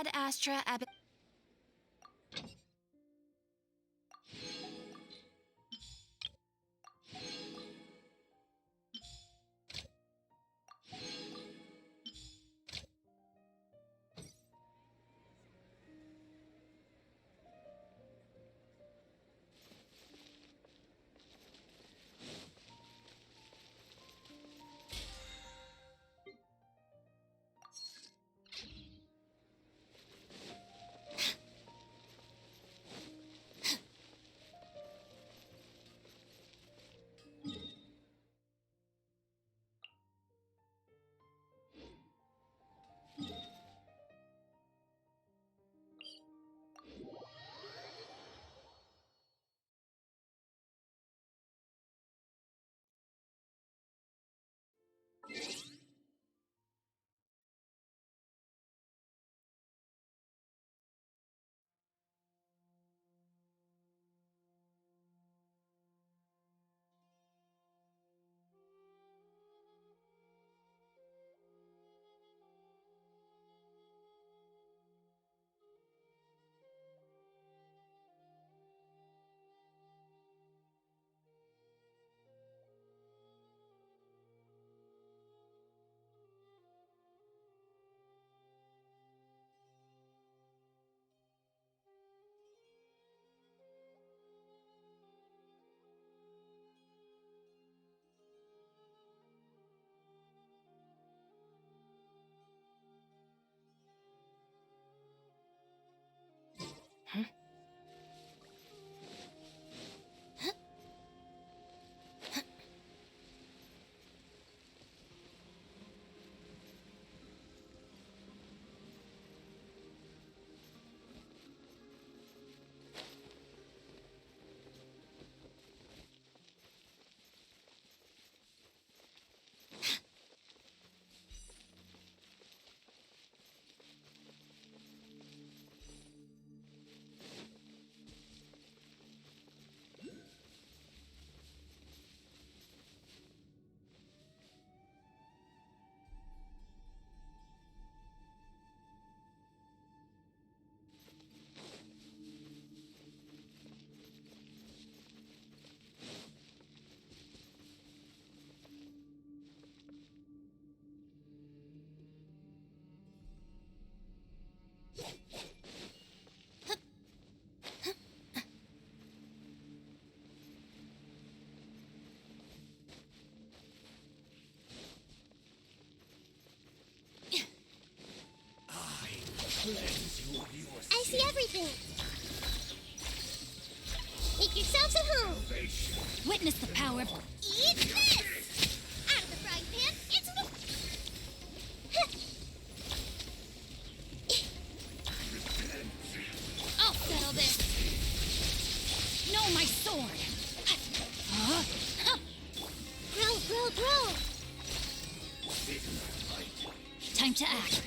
Ad Astra Ab. I see everything. Make yourselves at home. Witness the power of. Eat this! Out of the frying pan, into the... I'll settle this. No, my sword. Grow, grow, grow! Time to act.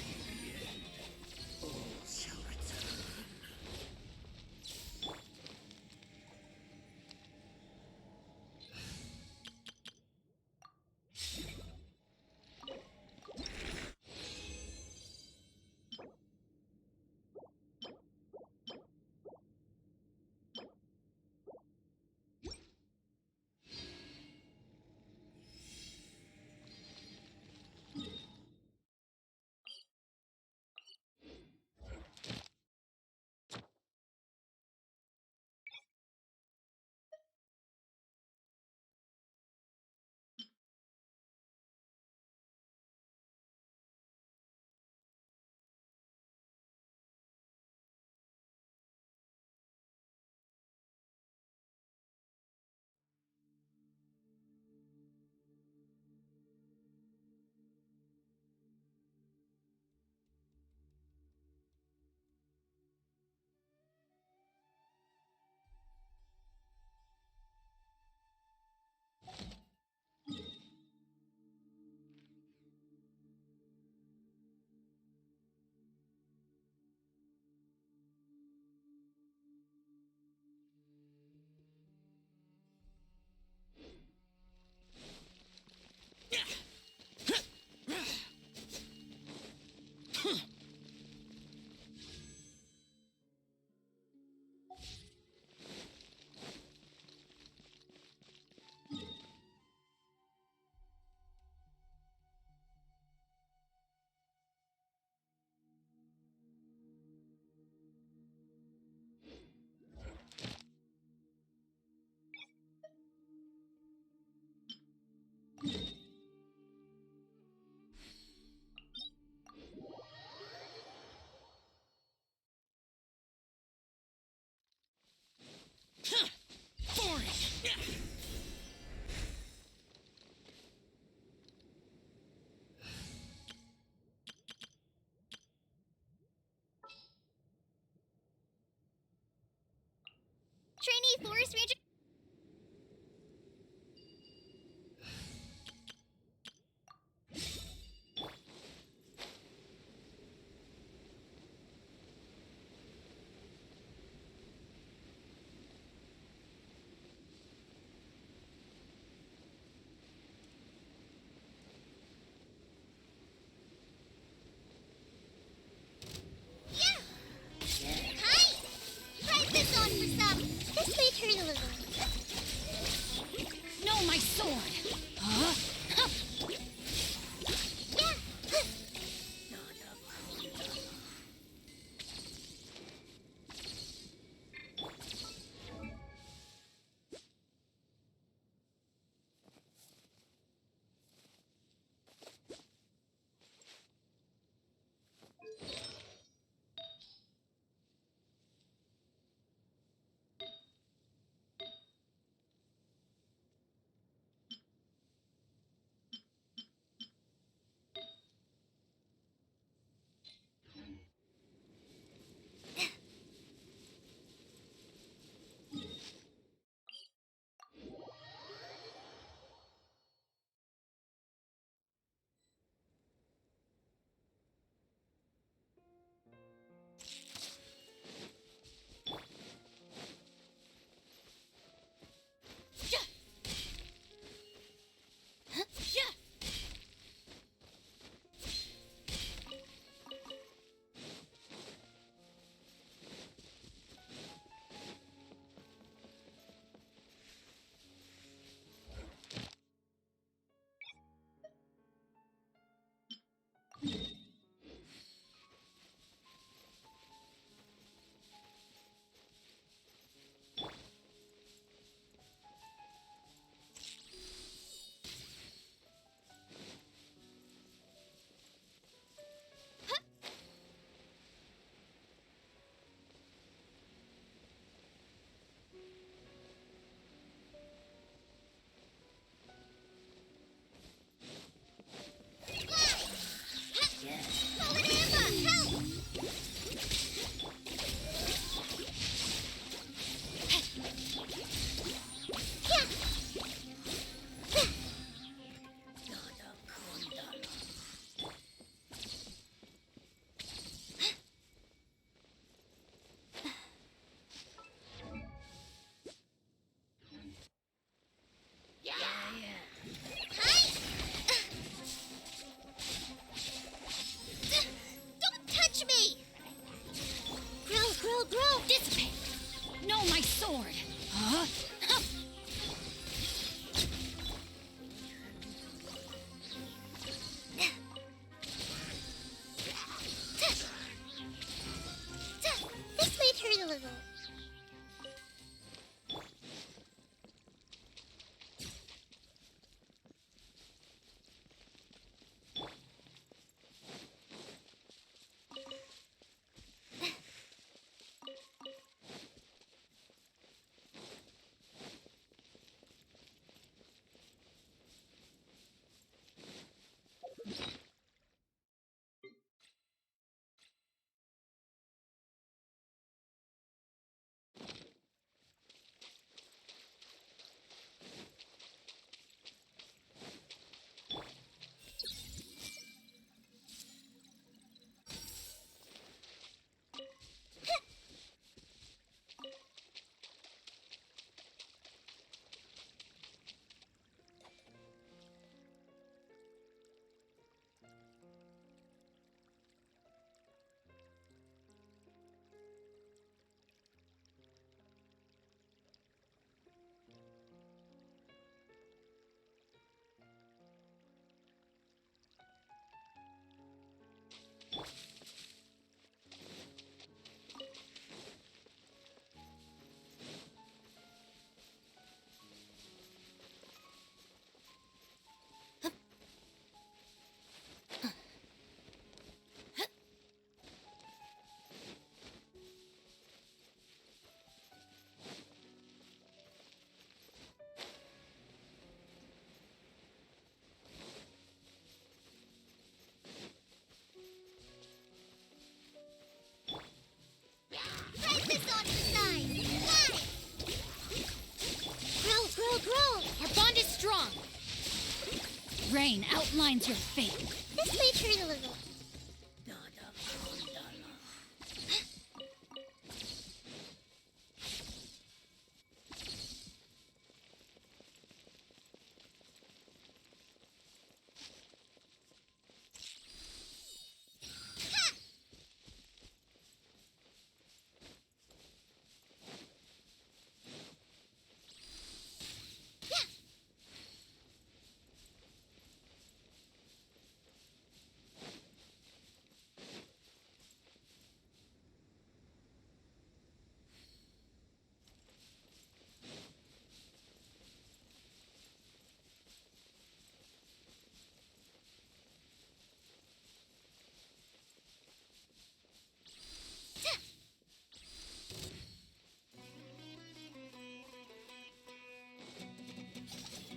Rain outlines your fate. This may hurt a little.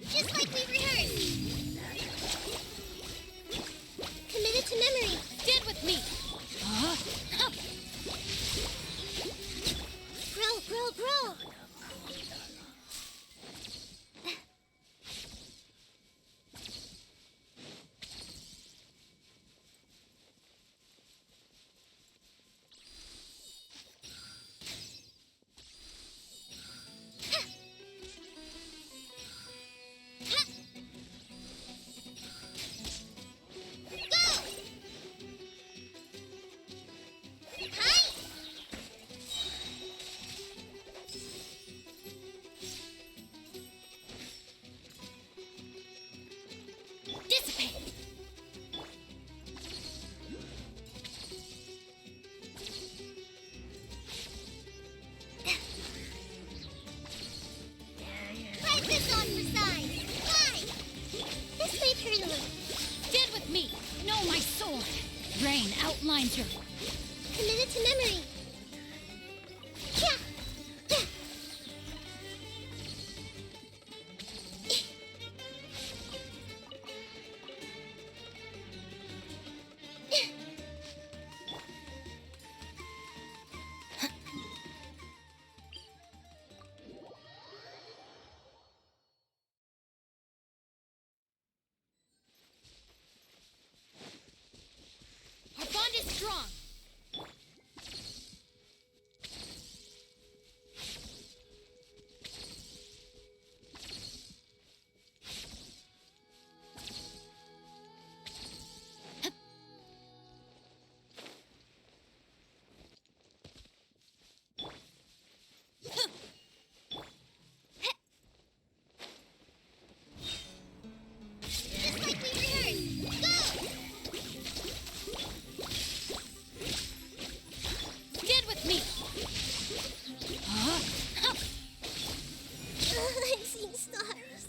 Just like we rehearsed. Committed to memory. Stand with me. Huh? Huh. Grow. Dissipate. Practice on for size. Fly. This may hurt a little. Stand with me. Know my sword. Rain outlines your... Committed to memory. Yeah. Our bond is strong. Just like we rehearsed. Go. Stand with me. Huh? Huh. I'm seeing stars.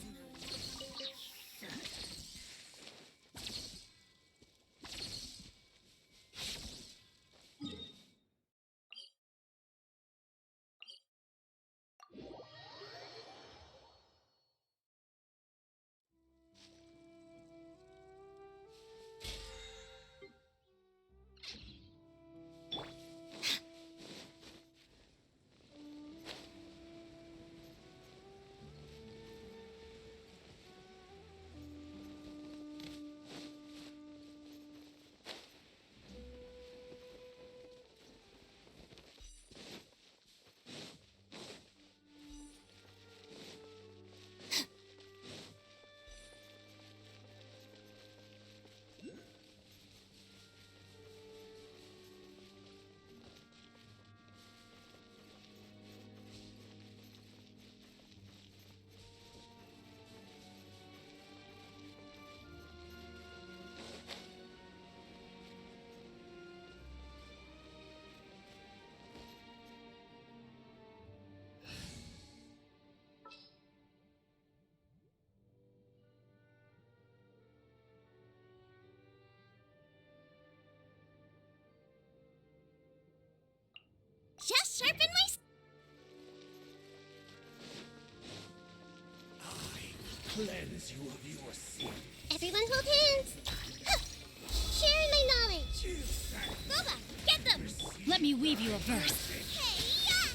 Just sharpen my... Cleanse you of your sin. Everyone hold hands. Huh. Sharing my knowledge. Boba, get them. Let me weave you a verse. Hey, yeah.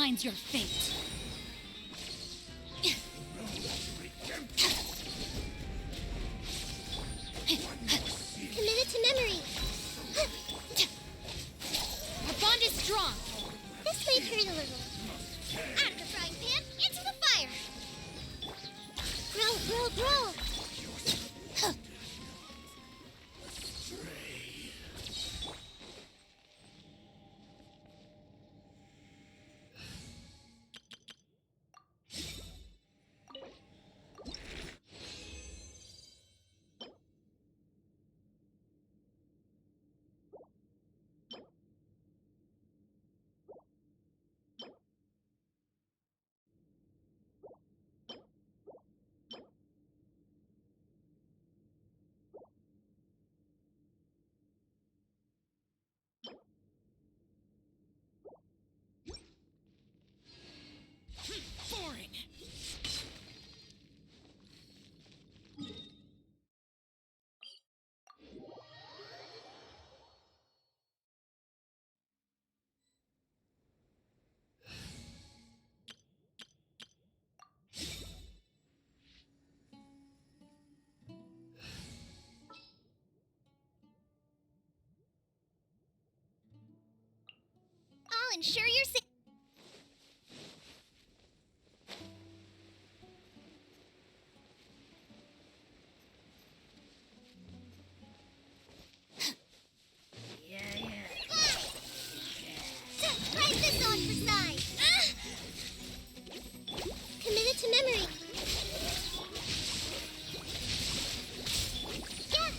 outlines your fate. Committed to memory. Our bond is strong. This may hurt a little. Out of the frying pan, into the fire. Grow, grow, grow. Boring. I'll ensure you're safe. Try this on for size. Committed to memory. Yeah.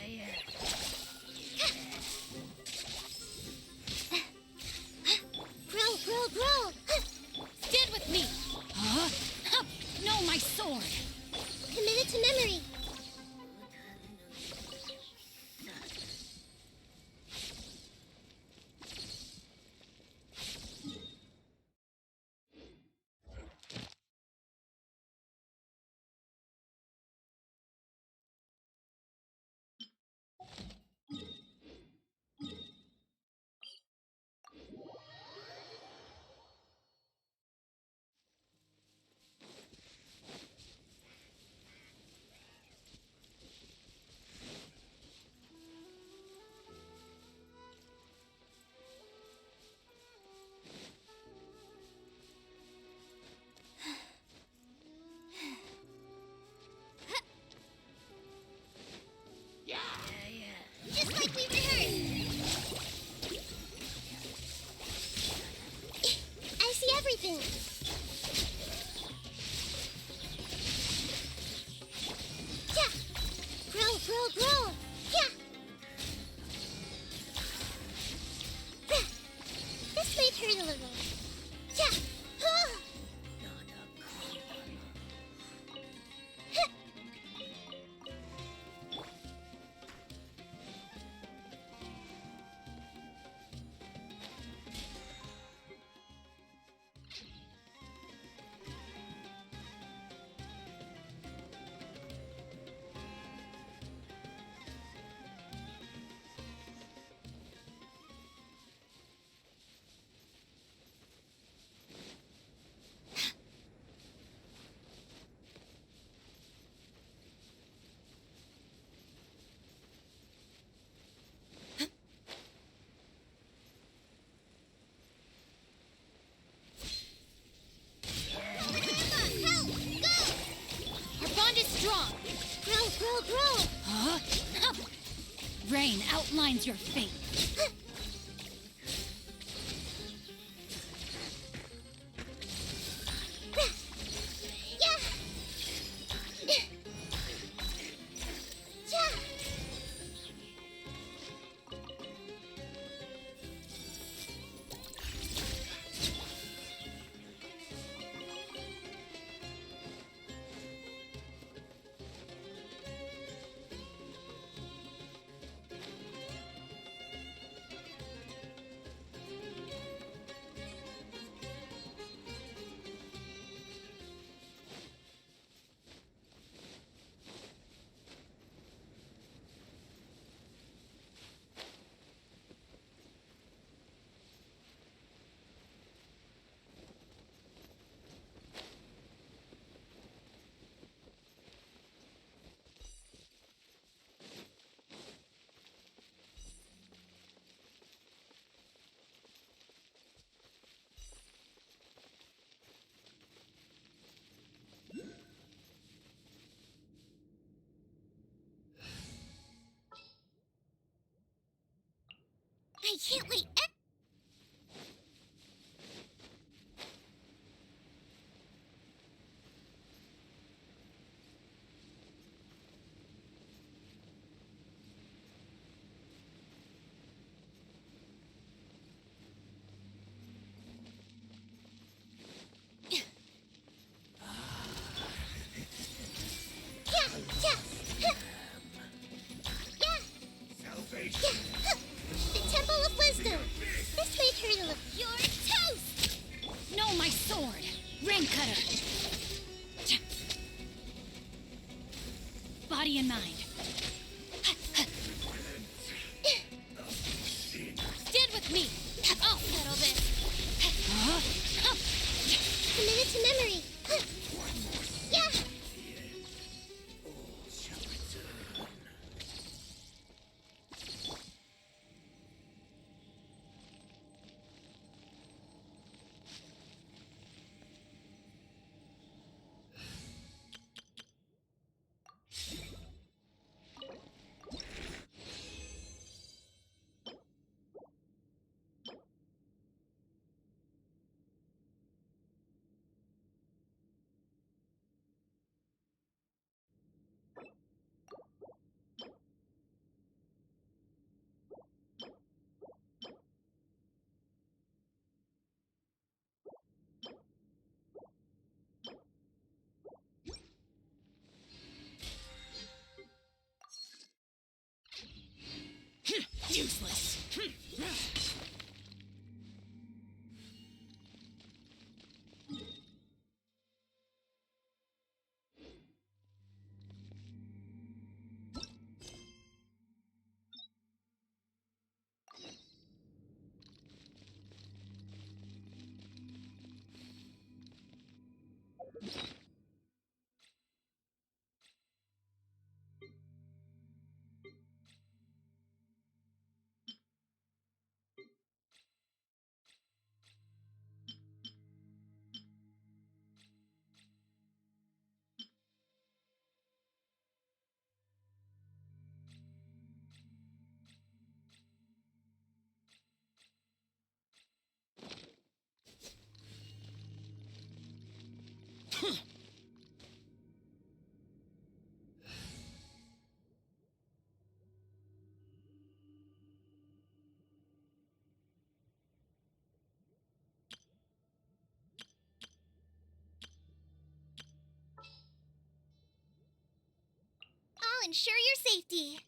Yeah. Grow, grow, grow. Stand with me. Huh? No, my sword. Committed to memory. Just like we rehearsed. I see everything. Yeah. Grow, grow, grow. Yeah. This might hurt a little. Yeah. Grow, grow! Huh? Rain outlines your fate. can't wait. Salvation. The Temple of Wisdom. This may hurt a little. You're toast! Know my sword! Rain cutter! Body and mind. Stand with me! I'll settle this! Commit it to memory. Yeah. All shall return. Useless! I'll ensure your safety.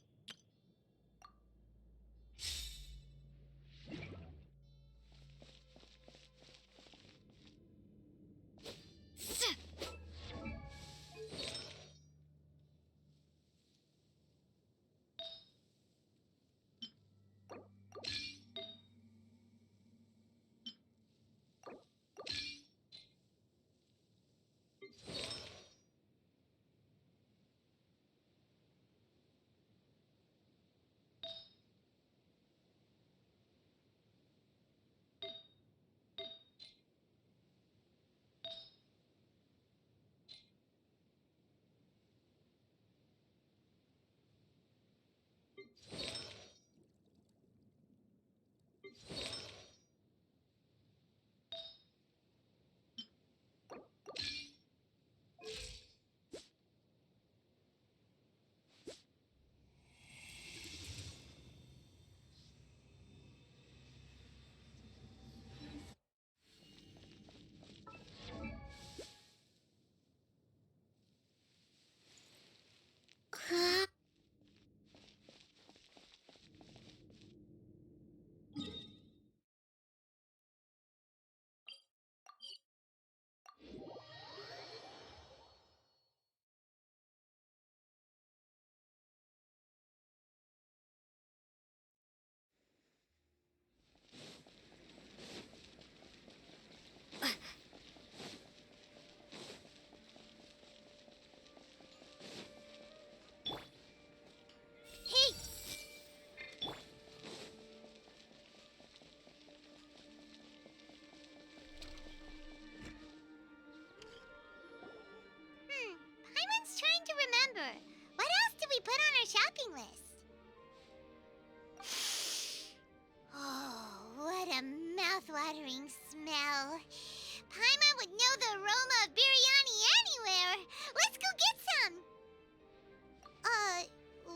Paimon would know the aroma of biryani anywhere. Let's go get some.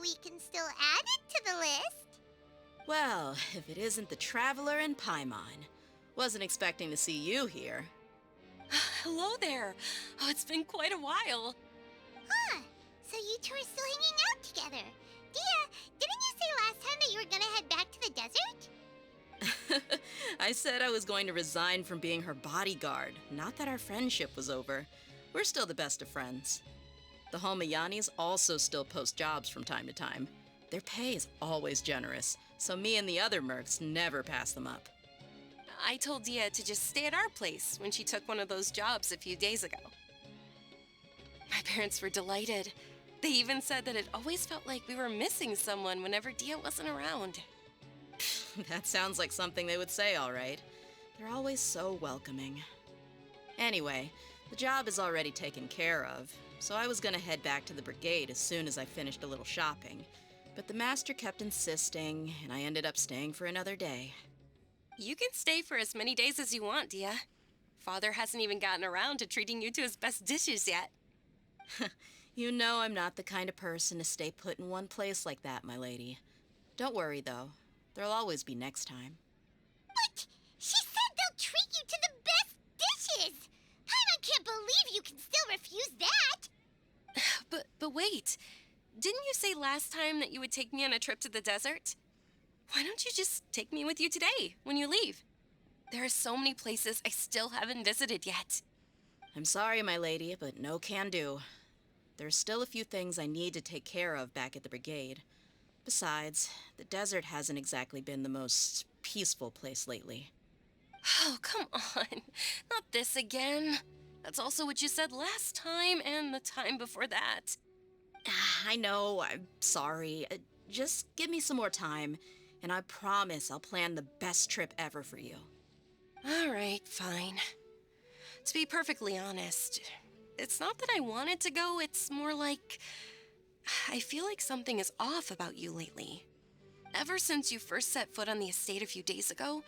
We can still add it to the list. Well, if it isn't the Traveler and Paimon. Wasn't expecting to see you here. Hello there. Oh, it's been quite a while. Huh. So you two are still hanging out together. Dehya, didn't you say last time that you were gonna head back to the desert? I said I was going to resign from being her bodyguard, not that our friendship was over. We're still the best of friends. The Homayanis also still post jobs from time to time. Their pay is always generous, so me and the other mercs never pass them up. I told Dehya to just stay at our place when she took one of those jobs a few days ago. My parents were delighted. They even said that it always felt like we were missing someone whenever Dehya wasn't around. That sounds like something they would say, all right. They're always so welcoming. Anyway, the job is already taken care of, so I was gonna head back to the brigade as soon as I finished a little shopping. But the master kept insisting, and I ended up staying for another day. You can stay for as many days as you want, Dehya. Father hasn't even gotten around to treating you to his best dishes yet. You know I'm not the kind of person to stay put in one place like that, my lady. Don't worry, though. There'll always be next time. But she said they'll treat you to the best dishes. Paimon can't believe you can still refuse that. But wait. Didn't you say last time that you would take me on a trip to the desert? Why don't you just take me with you today, when you leave? There are so many places I still haven't visited yet. I'm sorry, my lady, but no can do. There's still a few things I need to take care of back at the brigade. Besides, the desert hasn't exactly been the most peaceful place lately. Oh, come on. Not this again. That's also what you said last time and the time before that. I know, I'm sorry. Just give me some more time, and I promise I'll plan the best trip ever for you. All right, fine. To be perfectly honest, it's not that I wanted to go, it's more like I feel like something is off about you lately. Ever since you first set foot on the estate a few days ago,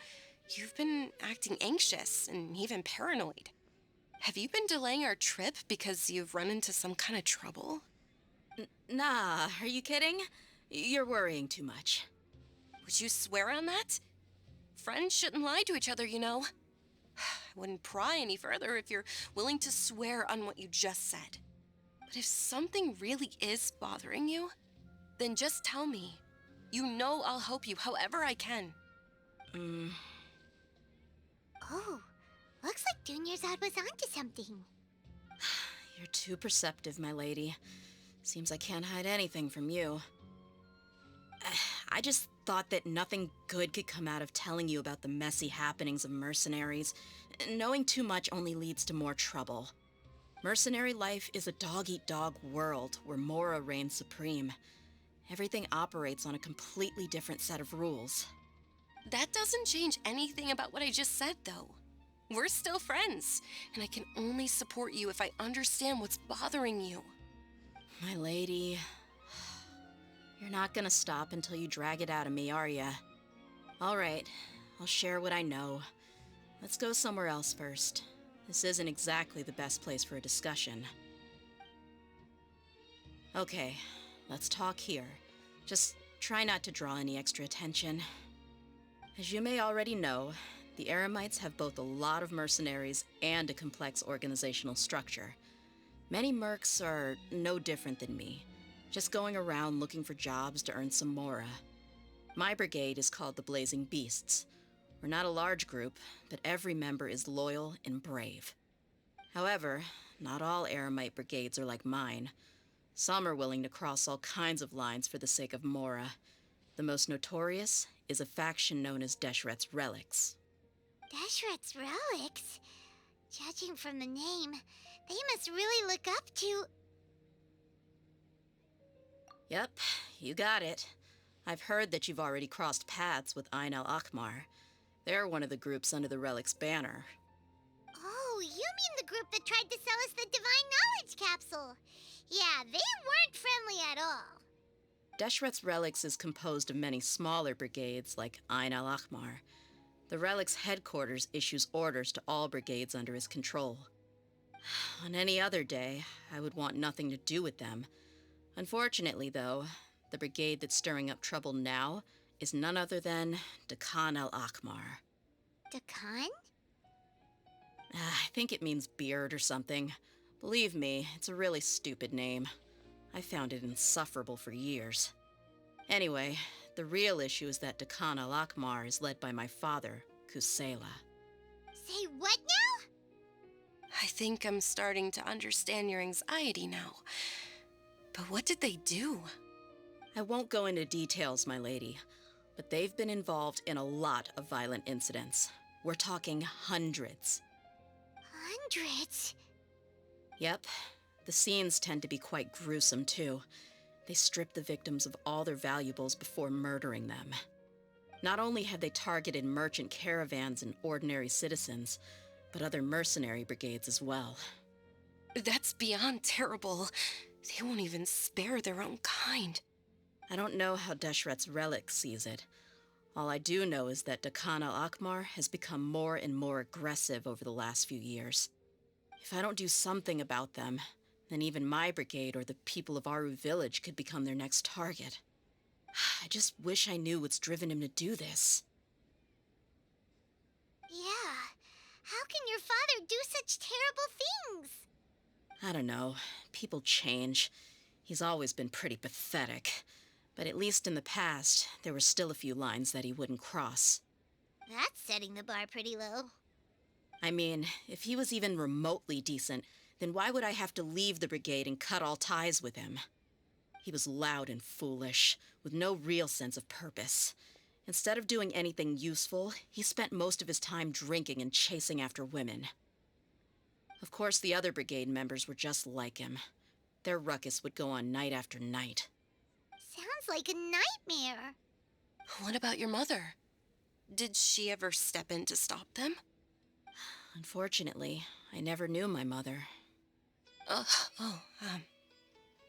you've been acting anxious and even paranoid. Have you been delaying our trip because you've run into some kind of trouble? Nah, are you kidding? You're worrying too much. Would you swear on that? Friends shouldn't lie to each other, you know. I wouldn't pry any further if you're willing to swear on what you just said. But if something really is bothering you, then just tell me. You know I'll help you however I can. Oh, looks like Dunyarzad was onto something. You're too perceptive, my lady. Seems I can't hide anything from you. I just thought that nothing good could come out of telling you about the messy happenings of mercenaries. Knowing too much only leads to more trouble. Mercenary life is a dog-eat-dog world where Mora reigns supreme. Everything operates on a completely different set of rules. That doesn't change anything about what I just said, though. We're still friends, and I can only support you if I understand what's bothering you. My lady, you're not gonna stop until you drag it out of me, are ya? All right, I'll share what I know. Let's go somewhere else first. This isn't exactly the best place for a discussion. Okay, let's talk here. Just try not to draw any extra attention. As you may already know, the Eremites have both a lot of mercenaries and a complex organizational structure. Many mercs are no different than me, just going around looking for jobs to earn some mora. My brigade is called the Blazing Beasts. We're not a large group, but every member is loyal and brave. However, not all Eremite brigades are like mine. Some are willing to cross all kinds of lines for the sake of mora. The most notorious is a faction known as Deshret's Relics. Deshret's Relics? Judging from the name, they must really look up to... Yep, you got it. I've heard that you've already crossed paths with Ain al-Akmar. They're one of the groups under the Relic's banner. Oh, you mean the group that tried to sell us the Divine Knowledge Capsule? Yeah, they weren't friendly at all. Deshret's Relics is composed of many smaller brigades like Ain al-Akmar. The Relic's headquarters issues orders to all brigades under his control. On any other day, I would want nothing to do with them. Unfortunately, though, the brigade that's stirring up trouble now is none other than Dakan al-Akmar. Dakan? I think it means beard or something. Believe me, it's a really stupid name. I found it insufferable for years. Anyway, the real issue is that Dakan al-Akmar is led by my father, Kusela. Say what now? I think I'm starting to understand your anxiety now. But what did they do? I won't go into details, my lady, but they've been involved in a lot of violent incidents. We're talking hundreds. Hundreds? Yep, the scenes tend to be quite gruesome, too. They strip the victims of all their valuables before murdering them. Not only have they targeted merchant caravans and ordinary citizens, but other mercenary brigades as well. That's beyond terrible. They won't even spare their own kind. I don't know how Deshret's relic sees it. All I do know is that Dakan al-Akmar has become more and more aggressive over the last few years. If I don't do something about them, then even my brigade or the people of Aru village could become their next target. I just wish I knew what's driven him to do this. Yeah. How can your father do such terrible things? I don't know. People change. He's always been pretty pathetic. But at least in the past, there were still a few lines that he wouldn't cross. That's setting the bar pretty low. I mean, if he was even remotely decent, then why would I have to leave the brigade and cut all ties with him? He was loud and foolish, with no real sense of purpose. Instead of doing anything useful, he spent most of his time drinking and chasing after women. Of course, the other brigade members were just like him. Their ruckus would go on night after night. Sounds like a nightmare. What about your mother? Did she ever step in to stop them? Unfortunately, I never knew my mother.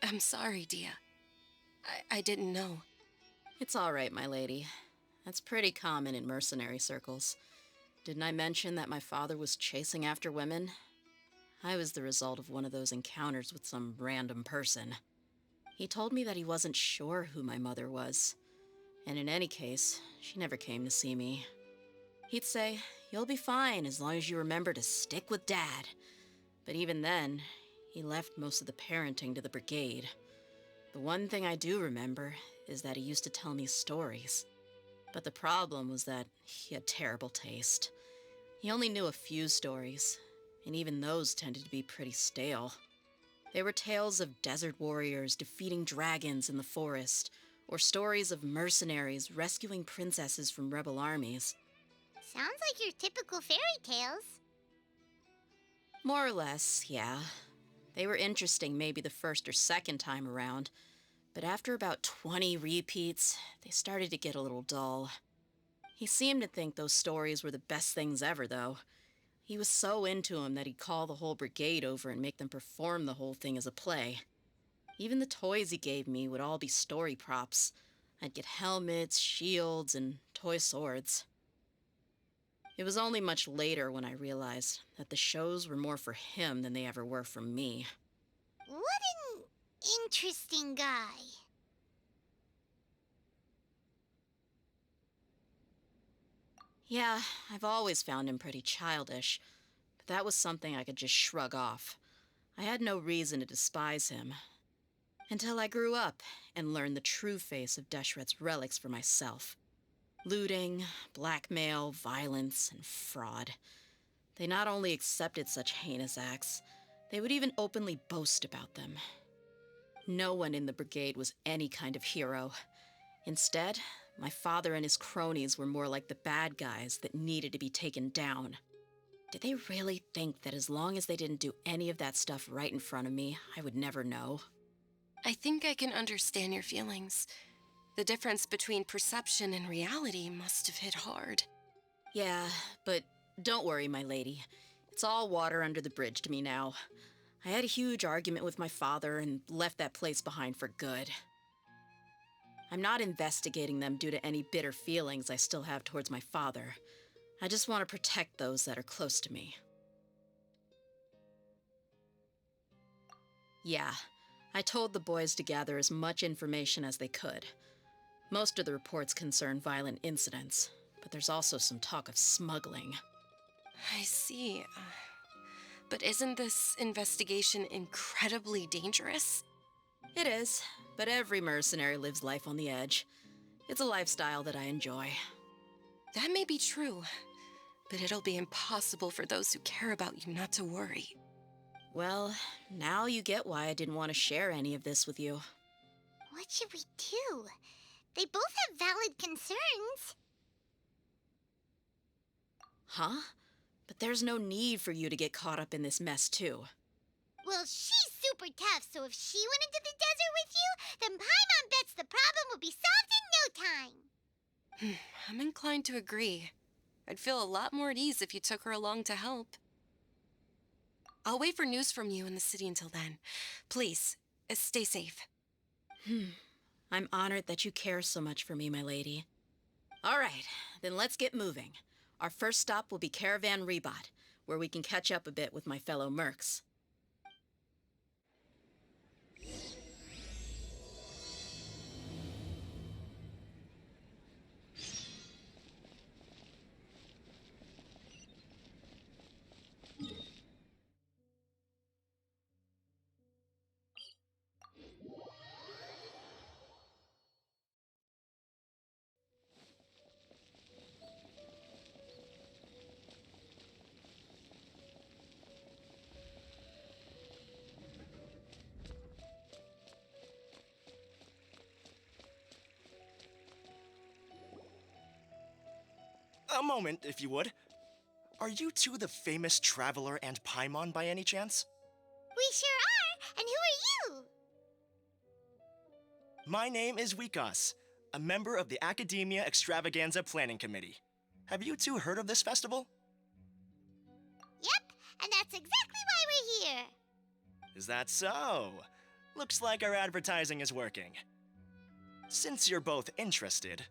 I'm sorry, Dehya. I didn't know. It's all right, my lady. That's pretty common in mercenary circles. Didn't I mention that my father was chasing after women? I was the result of one of those encounters with some random person. He told me that he wasn't sure who my mother was. And in any case, she never came to see me. He'd say, "You'll be fine as long as you remember to stick with Dad." But even then, he left most of the parenting to the brigade. The one thing I do remember is that he used to tell me stories. But the problem was that he had terrible taste. He only knew a few stories, and even those tended to be pretty stale. They were tales of desert warriors defeating dragons in the forest, or stories of mercenaries rescuing princesses from rebel armies. Sounds like your typical fairy tales. More or less, yeah. They were interesting maybe the first or second time around, but after about 20 repeats, they started to get a little dull. He seemed to think those stories were the best things ever, though. He was so into them that he'd call the whole brigade over and make them perform the whole thing as a play. Even the toys he gave me would all be story props. I'd get helmets, shields, and toy swords. It was only much later when I realized that the shows were more for him than they ever were for me. What an interesting guy. Yeah, I've always found him pretty childish, but that was something I could just shrug off. I had no reason to despise him. Until I grew up and learned the true face of Deshret's relics for myself. Looting, blackmail, violence, and fraud. They not only accepted such heinous acts, they would even openly boast about them. No one in the brigade was any kind of hero. Instead, my father and his cronies were more like the bad guys that needed to be taken down. Did they really think that as long as they didn't do any of that stuff right in front of me, I would never know? I think I can understand your feelings. The difference between perception and reality must have hit hard. Yeah, but don't worry, my lady. It's all water under the bridge to me now. I had a huge argument with my father and left that place behind for good. I'm not investigating them due to any bitter feelings I still have towards my father. I just want to protect those that are close to me. Yeah, I told the boys to gather as much information as they could. Most of the reports concern violent incidents, but there's also some talk of smuggling. I see. But isn't this investigation incredibly dangerous? It is, but every mercenary lives life on the edge. It's a lifestyle that I enjoy. That may be true, but it'll be impossible for those who care about you not to worry. Well, now you get why I didn't want to share any of this with you. What should we do? They both have valid concerns. Huh? But there's no need for you to get caught up in this mess, too. Well, she's super tough, so if she went into the desert with you, then Paimon bets the problem will be solved in no time. I'm inclined to agree. I'd feel a lot more at ease if you took her along to help. I'll wait for news from you in the city until then. Please, stay safe. I'm honored that you care so much for me, my lady. All right, then let's get moving. Our first stop will be Caravan Rebot, where we can catch up a bit with my fellow mercs. A moment, if you would. Are you two the famous Traveler and Paimon by any chance? We sure are, and who are you? My name is Wikas, a member of the Academia Extravaganza Planning Committee. Have you two heard of this festival? Yep, and that's exactly why we're here. Is that so? Looks like our advertising is working. Since you're both interested,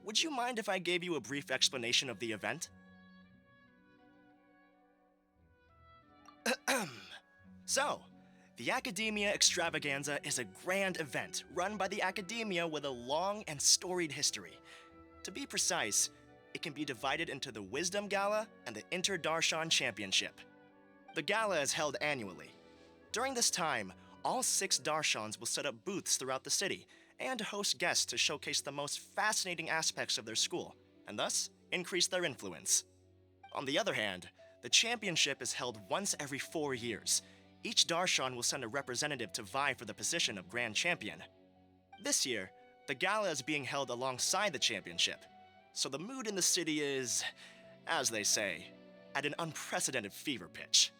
would you mind if I gave you a brief explanation of the event? So, the Academia Extravaganza is a grand event run by the Academia with a long and storied history. To be precise, it can be divided into the Wisdom Gala and the Inter-Darshan Championship. The gala is held annually. During this time, all 6 Darshans will set up booths throughout the city and host guests to showcase the most fascinating aspects of their school, and thus increase their influence. On the other hand, the championship is held once every 4 years. Each Darshan will send a representative to vie for the position of Grand Champion. This year, the gala is being held alongside the championship, so the mood in the city is, as they say, at an unprecedented fever pitch.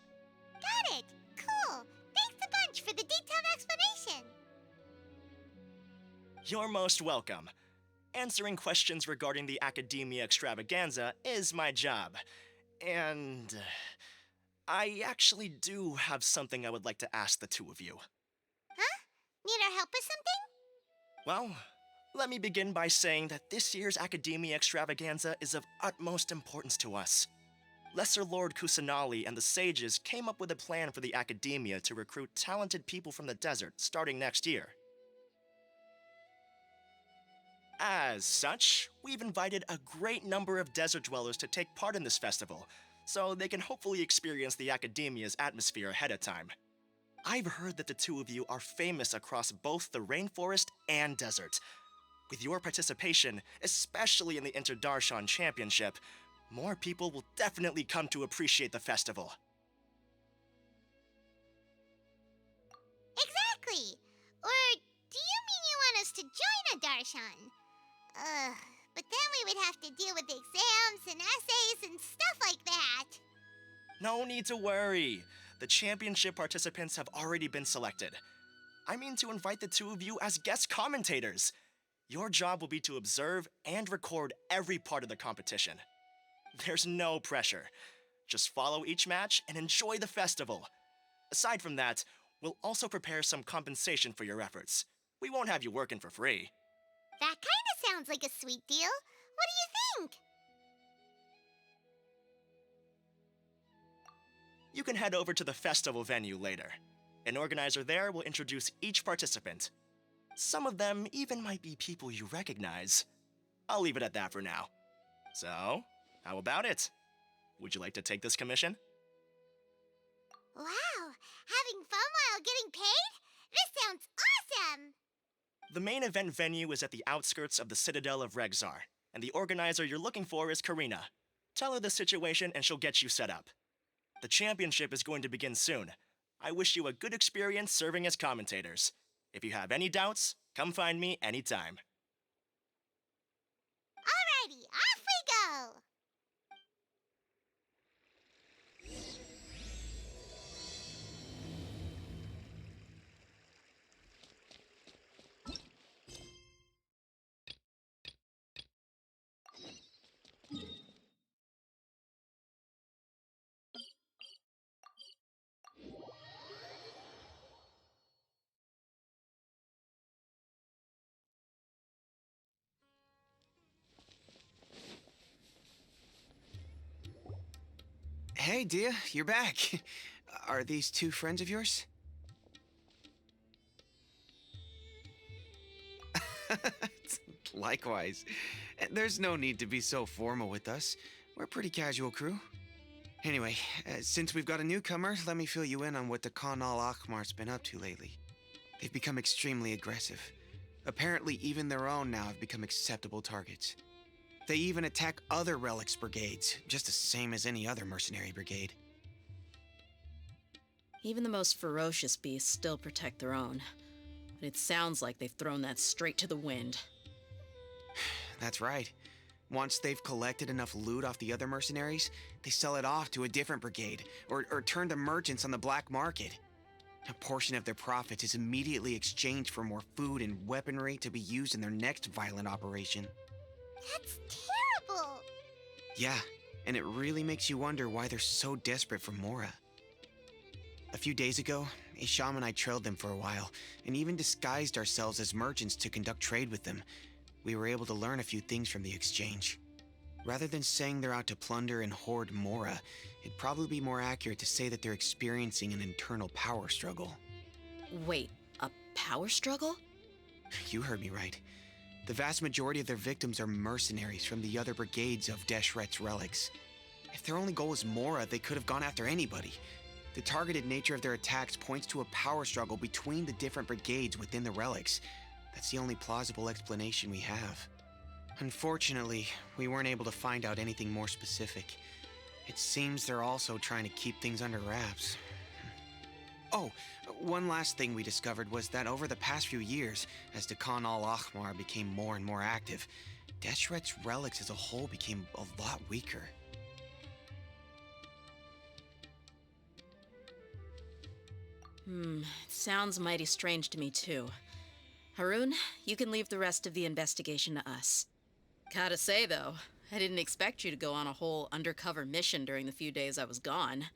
Got it. Cool. Thanks a bunch for the detailed explanation. You're most welcome. Answering questions regarding the Academia Extravaganza is my job. And I actually do have something I would like to ask the two of you. Huh? Need our help with something? Well, let me begin by saying that this year's Academia Extravaganza is of utmost importance to us. Lesser Lord Kusanali and the sages came up with a plan for the Academia to recruit talented people from the desert starting next year. As such, we've invited a great number of desert dwellers to take part in this festival, so they can hopefully experience the Academia's atmosphere ahead of time. I've heard that the two of you are famous across both the rainforest and desert. With your participation, especially in the Inter-Darshan Championship, more people will definitely come to appreciate the festival. Exactly. Or do you mean you want us to join a Darshan? But then we would have to deal with exams and essays and stuff like that. No need to worry. The championship participants have already been selected. I mean to invite the two of you as guest commentators. Your job will be to observe and record every part of the competition. There's no pressure. Just follow each match and enjoy the festival. Aside from that, we'll also prepare some compensation for your efforts. We won't have you working for free. That kinda sounds like a sweet deal. What do you think? you can head over to the festival venue later. An organizer there will introduce each participant. Some of them even might be people you recognize. I'll leave it at that for now. So, how about it? Would you like to take this commission? Wow, having fun while getting paid? This sounds awesome! The main event venue is at the outskirts of the Citadel of Regzar, and the organizer you're looking for is Karina. Tell her the situation and she'll get you set up. The championship is going to begin soon. I wish you a good experience serving as commentators. If you have any doubts, come find me anytime. Alrighty, off we go! Hey, Dehya, you're back. Are these two friends of yours? Likewise. There's no need to be so formal with us. We're a pretty casual crew. Anyway, since we've got a newcomer, let me fill you in on what the Khan al-Ahmar's been up to lately. They've become extremely aggressive. Apparently, even their own now have become acceptable targets. They even attack other relics brigades, just the same as any other mercenary brigade. Even the most ferocious beasts still protect their own. But it sounds like they've thrown that straight to the wind. That's right. Once they've collected enough loot off the other mercenaries, they sell it off to a different brigade, or turn to merchants on the black market. A portion of their profits is immediately exchanged for more food and weaponry to be used in their next violent operation. That's terrible! Yeah, and it really makes you wonder why they're so desperate for Mora. A few days ago, Isham and I trailed them for a while, and even disguised ourselves as merchants to conduct trade with them. We were able to learn a few things from the exchange. Rather than saying they're out to plunder and hoard Mora, it'd probably be more accurate to say that they're experiencing an internal power struggle. Wait, a power struggle? You heard me right. The vast majority of their victims are mercenaries from the other brigades of Deshret's relics. If their only goal was Mora, they could have gone after anybody. The targeted nature of their attacks points to a power struggle between the different brigades within the relics. That's the only plausible explanation we have. Unfortunately, we weren't able to find out anything more specific. It seems they're also trying to keep things under wraps. Oh, one last thing we discovered was that over the past few years, as the Khan al-Ahmar became more and more active, Deshret's relics as a whole became a lot weaker. Sounds mighty strange to me too. Harun, you can leave the rest of the investigation to us. Gotta say though, I didn't expect you to go on a whole undercover mission during the few days I was gone.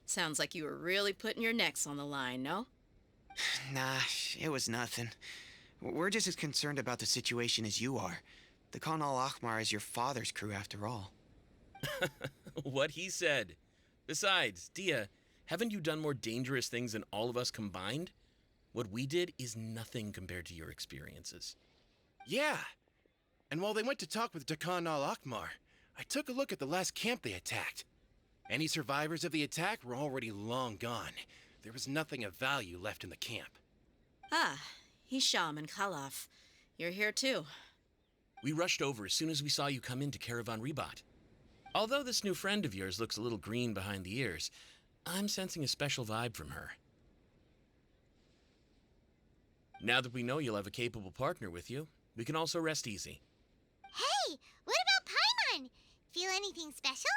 Sounds like you were really putting your necks on the line, no? Nah, it was nothing. We're just as concerned about the situation as you are. The Khan al-Ahmar is your father's crew after all. What he said. Besides, Dehya, haven't you done more dangerous things than all of us combined? What we did is nothing compared to your experiences. Yeah. And while they went to talk with Khan al-Ahmar, I took a look at the last camp they attacked. Any survivors of the attack were already long gone. There was nothing of value left in the camp. Ah, Hisham and Khalaf. You're here too. We rushed over as soon as we saw you come into Caravan Rebat. Although this new friend of yours looks a little green behind the ears, I'm sensing a special vibe from her. Now that we know you'll have a capable partner with you, we can also rest easy. Hey, what about Paimon? Feel anything special?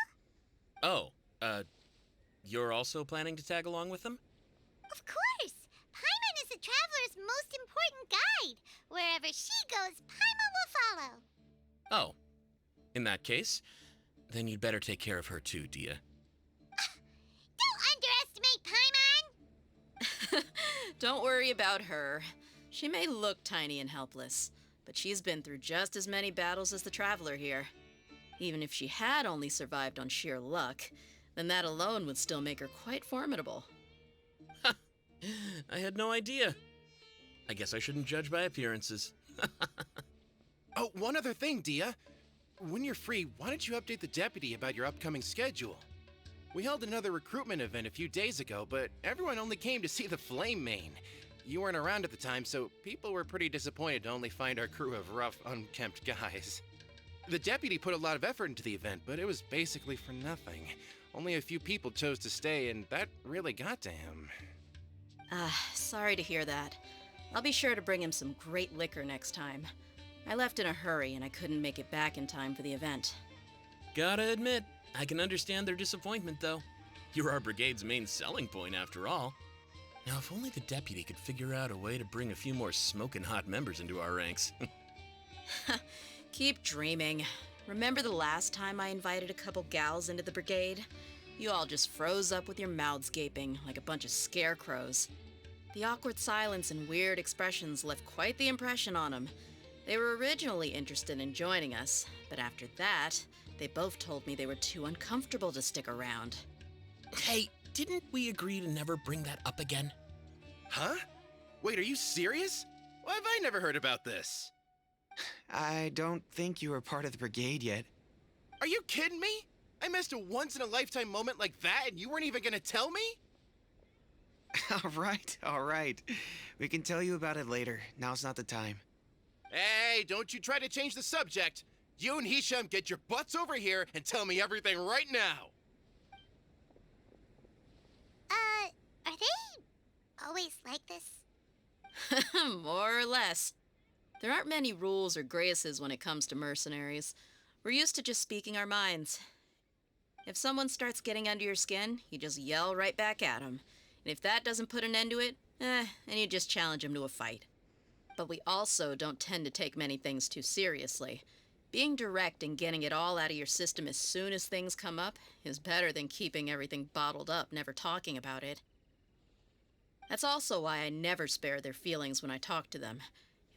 Oh, you're also planning to tag along with them? Of course! Paimon is the traveler's most important guide. Wherever she goes, Paimon will follow. Oh, in that case, then you'd better take care of her too, Dehya. Don't underestimate Paimon! Don't worry about her. She may look tiny and helpless, but she's been through just as many battles as the traveler here. Even if she had only survived on sheer luck, then that alone would still make her quite formidable. I had no idea. I guess I shouldn't judge by appearances. Oh, one other thing, Dehya. When you're free, why don't you update the deputy about your upcoming schedule? We held another recruitment event a few days ago, but everyone only came to see the Flame Main. You weren't around at the time, so people were pretty disappointed to only find our crew of rough, unkempt guys. The deputy put a lot of effort into the event, but it was basically for nothing. Only a few people chose to stay, and that really got to him. Sorry to hear that. I'll be sure to bring him some great liquor next time. I left in a hurry and I couldn't make it back in time for the event. Gotta admit, I can understand their disappointment, though. You're our brigade's main selling point, after all. Now, if only the deputy could figure out a way to bring a few more smoking hot members into our ranks. Keep dreaming. Remember the last time I invited a couple gals into the brigade? You all just froze up with your mouths gaping like a bunch of scarecrows. The awkward silence and weird expressions left quite the impression on them. They were originally interested in joining us, but after that, they both told me they were too uncomfortable to stick around. Hey, didn't we agree to never bring that up again? Huh? Wait, are you serious? Why have I never heard about this? I don't think you were part of the brigade yet. Are you kidding me? I missed a once-in-a-lifetime moment like that and you weren't even gonna tell me? All right. We can tell you about it later. Now's not the time. Hey, don't you try to change the subject. You and Hisham get your butts over here and tell me everything right now. Are they always like this? More or less. There aren't many rules or graces when it comes to mercenaries. We're used to just speaking our minds. If someone starts getting under your skin, you just yell right back at them. And if that doesn't put an end to it, then you just challenge them to a fight. But we also don't tend to take many things too seriously. Being direct and getting it all out of your system as soon as things come up is better than keeping everything bottled up, never talking about it. That's also why I never spare their feelings when I talk to them.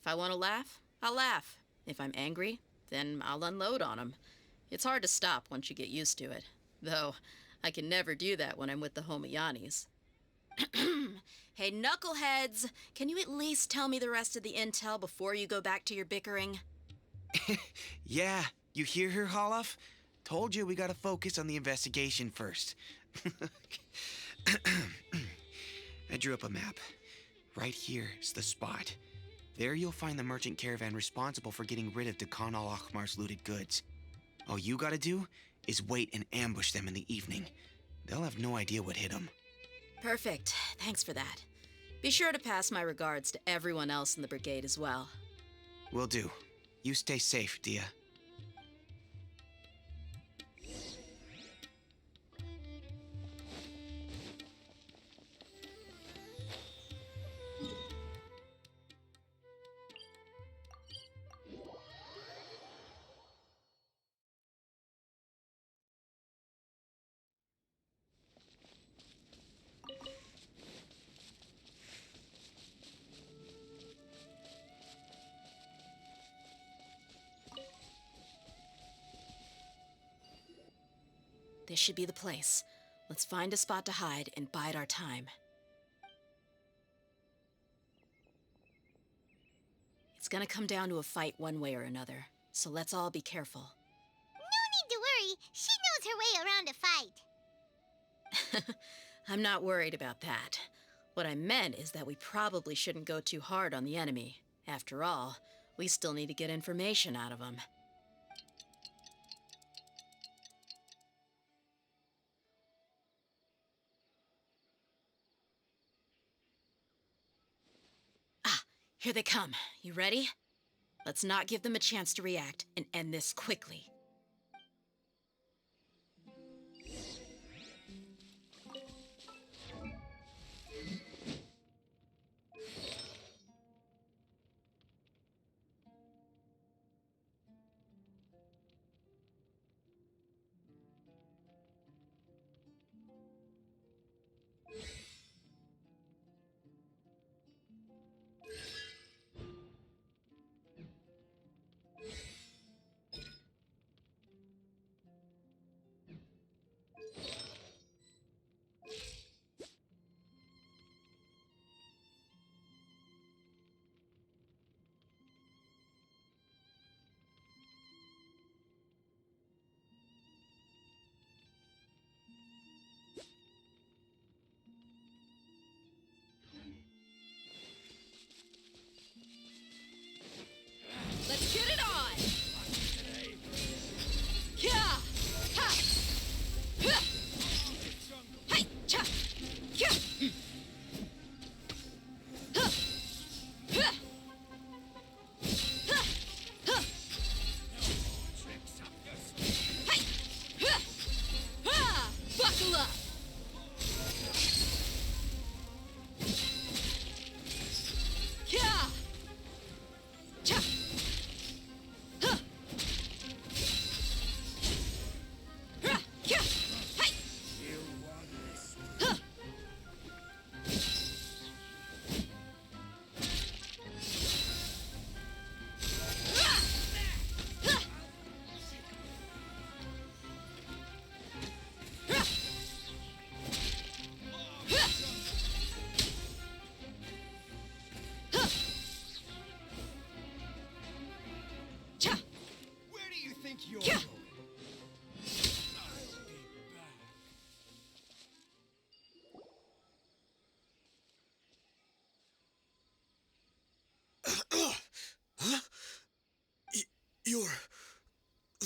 If I want to laugh, I'll laugh. If I'm angry, then I'll unload on them. It's hard to stop once you get used to it. Though, I can never do that when I'm with the Homiyanis. Hey, knuckleheads! Can you at least tell me the rest of the intel before you go back to your bickering? Yeah, you hear her, Holloff? Told you we gotta focus on the investigation first. I drew up a map. Right here is the spot. There you'll find the merchant caravan responsible for getting rid of Dehya al-Akhmar's looted goods. All you gotta do is wait and ambush them in the evening. They'll have no idea what hit them. Perfect. Thanks for that. Be sure to pass my regards to everyone else in the brigade as well. Will do. You stay safe, Dehya. This should be the place. Let's find a spot to hide and bide our time. It's gonna come down to a fight one way or another, so let's all be careful. No need to worry. She knows her way around a fight. I'm not worried about that. What I meant is that we probably shouldn't go too hard on the enemy. After all, we still need to get information out of them. Here they come. You ready? Let's not give them a chance to react and end this quickly.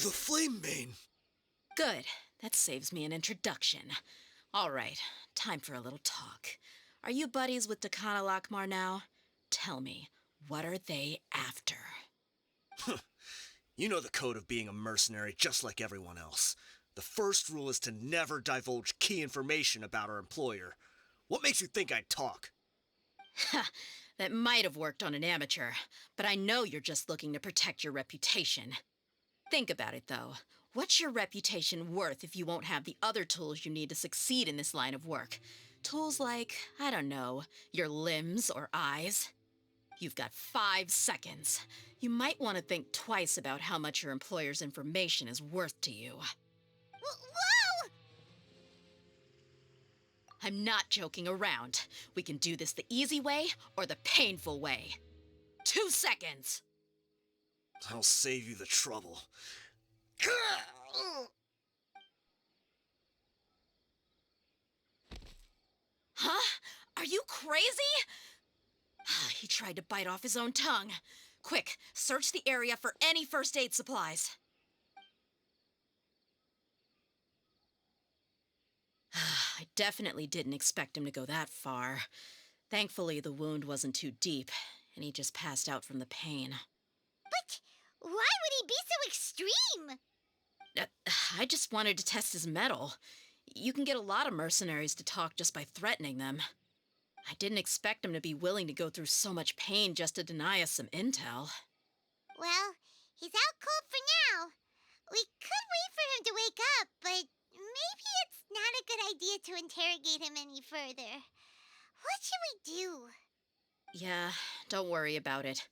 The Flame Mane. Good. That saves me an introduction. All right, time for a little talk. Are you buddies with Dakana Lakmar now? Tell me, what are they after? You know the code of being a mercenary just like everyone else. The first rule is to never divulge key information about our employer. What makes you think I'd talk? Ha! That might have worked on an amateur, but I know you're just looking to protect your reputation. Think about it, though. What's your reputation worth if you won't have the other tools you need to succeed in this line of work? Tools like, I don't know, your limbs or eyes? You've got 5 seconds. You might want to think twice about how much your employer's information is worth to you. Whoa! I'm not joking around. We can do this the easy way or the painful way. 2 seconds! I'll save you the trouble. Huh? Are you crazy? He tried to bite off his own tongue. Quick, search the area for any first aid supplies. I definitely didn't expect him to go that far. Thankfully, the wound wasn't too deep, and he just passed out from the pain. But why would he be so extreme? I just wanted to test his mettle. You can get a lot of mercenaries to talk just by threatening them. I didn't expect him to be willing to go through so much pain just to deny us some intel. Well, he's out cold for now. We could wait for him to wake up, but maybe it's not a good idea to interrogate him any further. What should we do? Yeah, don't worry about it.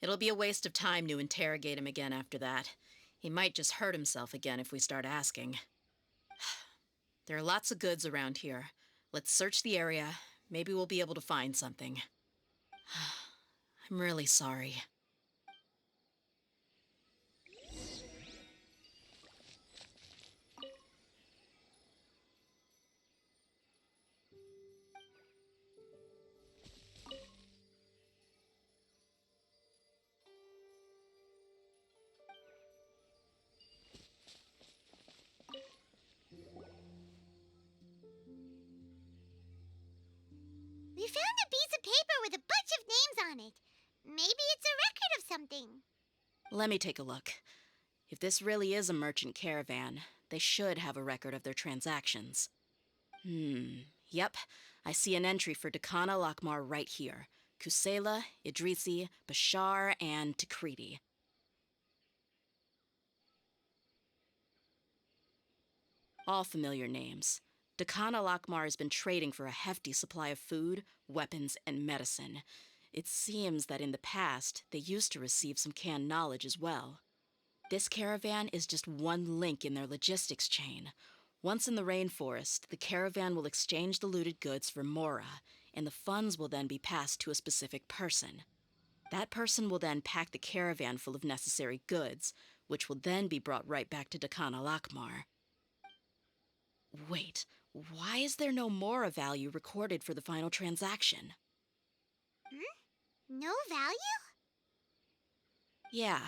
It'll be a waste of time to interrogate him again after that. He might just hurt himself again if we start asking. There are lots of goods around here. Let's search the area. Maybe we'll be able to find something. I'm really sorry. We found a piece of paper with a bunch of names on it. Maybe it's a record of something. Let me take a look. If this really is a merchant caravan, they should have a record of their transactions. Yep. I see an entry for Dakana Lakmar right here. Kusela, Idrisi, Bashar, and Takriti. All familiar names. Dakana Lakmar has been trading for a hefty supply of food, weapons, and medicine. It seems that in the past, they used to receive some canned knowledge as well. This caravan is just one link in their logistics chain. Once in the rainforest, the caravan will exchange the looted goods for Mora, and the funds will then be passed to a specific person. That person will then pack the caravan full of necessary goods, which will then be brought right back to Dakana Lakmar. Wait, why is there no Mora value recorded for the final transaction? No value? Yeah,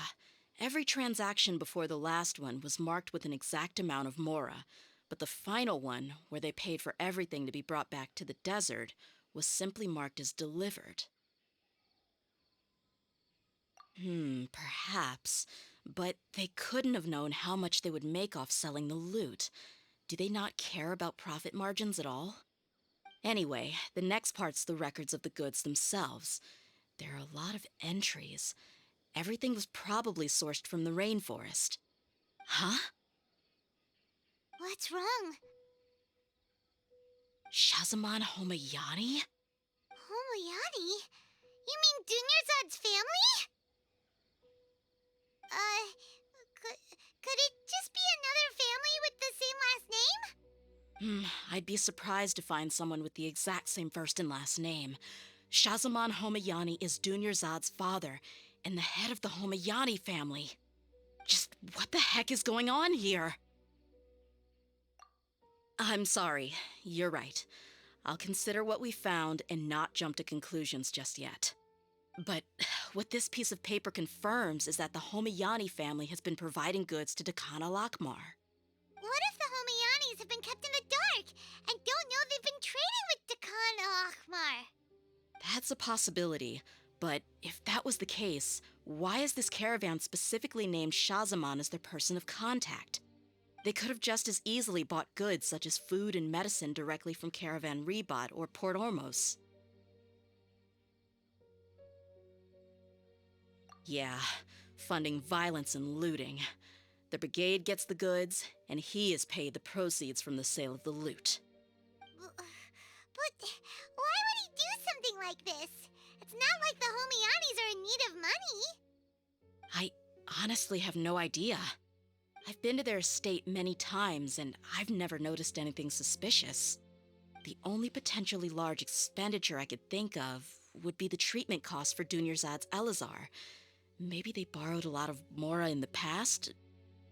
every transaction before the last one was marked with an exact amount of Mora, but the final one, where they paid for everything to be brought back to the desert, was simply marked as delivered. Perhaps, but they couldn't have known how much they would make off selling the loot. Do they not care about profit margins at all? Anyway, the next part's the records of the goods themselves. There are a lot of entries. Everything was probably sourced from the rainforest. Huh? What's wrong? Shazamon Homayani? Homayani? You mean Dunyarzad's family? Could it just be another family with the same last name? I'd be surprised to find someone with the exact same first and last name. Shazamon Homayani is Dunyarzad's father, and the head of the Homayani family. Just what the heck is going on here? I'm sorry, you're right. I'll consider what we found and not jump to conclusions just yet. But what this piece of paper confirms is that the Homayani family has been providing goods to Dakana Lakmar. What if the Homayanis have been kept in the dark and don't know they've been trading with Dakan Akhmar? That's a possibility, but if that was the case, why is this caravan specifically named Shazaman as their person of contact? They could have just as easily bought goods such as food and medicine directly from Caravan Ribat or Port Ormos. Yeah, funding violence and looting. The brigade gets the goods, and he is paid the proceeds from the sale of the loot. But why would he do something like this? It's not like the Homayanis are in need of money. I honestly have no idea. I've been to their estate many times, and I've never noticed anything suspicious. The only potentially large expenditure I could think of would be the treatment costs for Dunyarzad's Elazar. Maybe they borrowed a lot of Mora in the past?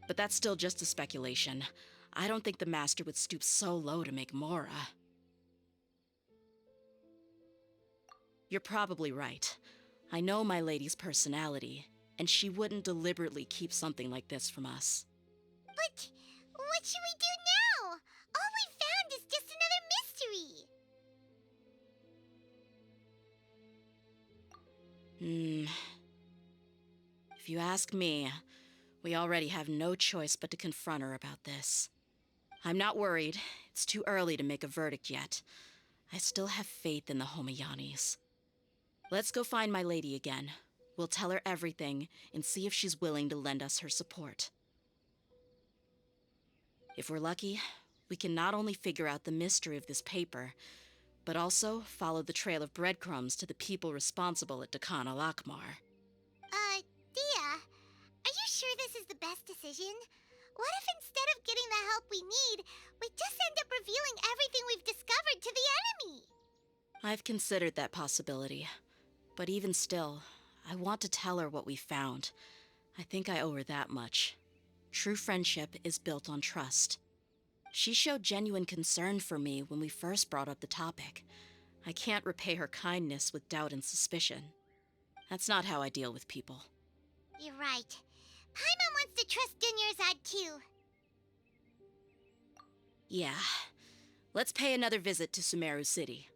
But that's still just a speculation. I don't think the Master would stoop so low to make Mora. You're probably right. I know my lady's personality, and she wouldn't deliberately keep something like this from us. But what should we do now? All we found is just another mystery. If you ask me, we already have no choice but to confront her about this. I'm not worried. It's too early to make a verdict yet. I still have faith in the Homayanis. Let's go find my lady again. We'll tell her everything and see if she's willing to lend us her support. If we're lucky, we can not only figure out the mystery of this paper, but also follow the trail of breadcrumbs to the people responsible at Dakana Lakmar. Dehya, are you sure this is the best decision? What if instead of getting the help we need, we just end up revealing everything we've discovered to the enemy? I've considered that possibility. But even still, I want to tell her what we found. I think I owe her that much. True friendship is built on trust. She showed genuine concern for me when we first brought up the topic. I can't repay her kindness with doubt and suspicion. That's not how I deal with people. You're right. Paimon wants to trust Dunyarzad too. Yeah. Let's pay another visit to Sumeru City.